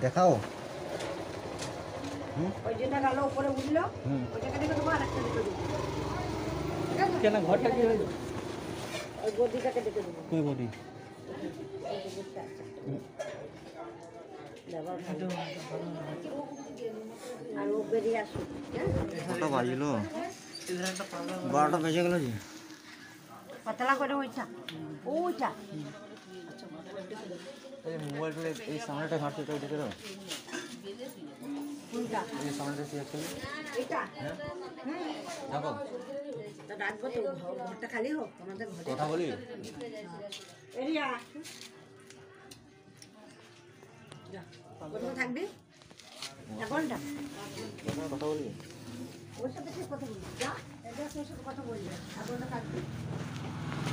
দেখাও। ওই যেটা গেল উপরে উঠলো ওইটাকে দেখে দেবো, আর একটা দেখে দেবো। কেন ঘরটা কি হলো? ওই গদিটাকে দেখে দেবো। কই বডি? আর ও বেরিয়ে আসুক। কটা বাজলো? 12টা বেজে গেল যে। পাতলা করে ওইটা ওইটা এই মোবাইলটা এই সামনেটা ঘাটতে তো দেখে দাও। কোনটা? এই সামনেটা কি আছে? এটা হ্যাঁ দেখো, দেখো তা ডাকবো তো, ঘরটা খালি হোক আমাদের ঘরে। কথা বলি। এরিয়া যা, কোথায় থাকবি? এখনটা কথা বলি। ওর সাথে ঠিক কথা বলি, যা এদের ওর সাথে কথা বলি, এখনটা থাকবি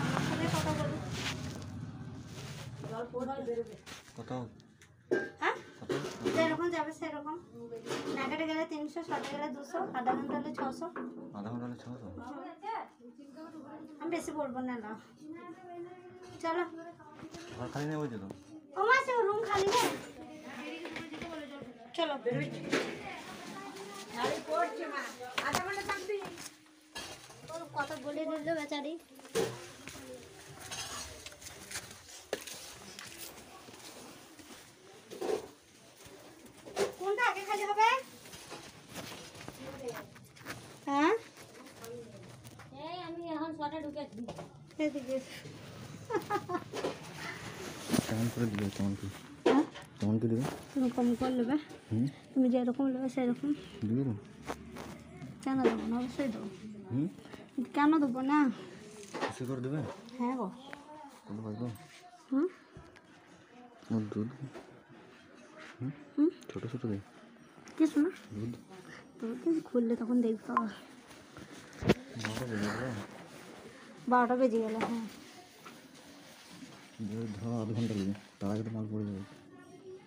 আমার সাথে কথা বলি। জল পড়তে বেরোবে। কত? হ্যাঁ যেরকম যাবে সেরকম। নাগাটে গেলে 300, শর্টে গেলে 200, আধা ঘন্টা হলে 600। আধা ঘন্টা হলে 600? আমি বেশি বলবো না। না চলো, ঘর খালি নেই বলছো তো? ও মা সে রুম খালি নেই, চলো বেরোই। গাড়ি পড়ছে মা, আধা ঘন্টা থাকবি। ওর কথা বলে দিল বেচারি। কোনটা আগে খালি হবে? হ্যাঁ এই আমি এখন শর্টে ঢুকেছি। এদিকে কেমন করে দিবে? কেমন কি? হ্যাঁ কেমন কি দিবে? তুমি কম করে নেবে, তুমি যেরকম নেবে সেরকম। দিবে তো? কেন দেবো না? অবশ্যই দেবো। হুম, কেন দেবো না? বেশি করে দেবে? হ্যাঁ গো। কত বাজলো? হুম ওর দুধ ছোটো ছোটো দেয় কি শোনো, দুধ। তোর কিন্তু খুললে তখন দেখতে হবে। 12টা বেজে গেল। 12টা বেজে গেলে হ্যাঁ। ধরো আধ ঘন্টা লাগবে, তার আগে তো মাল পড়ে যাবে।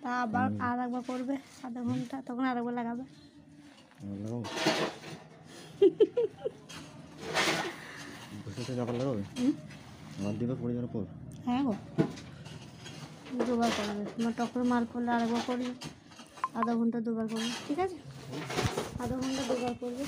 তা আবার আর একবার করবে আধা ঘন্টা, তখন আর একবার লাগাবে। লাগাবো বসে থেকে আবার লাগাবে? আবার দিবে পড়ে যাওয়ার পর? হ্যাঁ গো, দুবার করবে। তোমার টকর মাল করলে আরেকবার করবে, আধা ঘন্টা দুবার করবে, ঠিক আছে? আধা ঘন্টা দুবার করবে।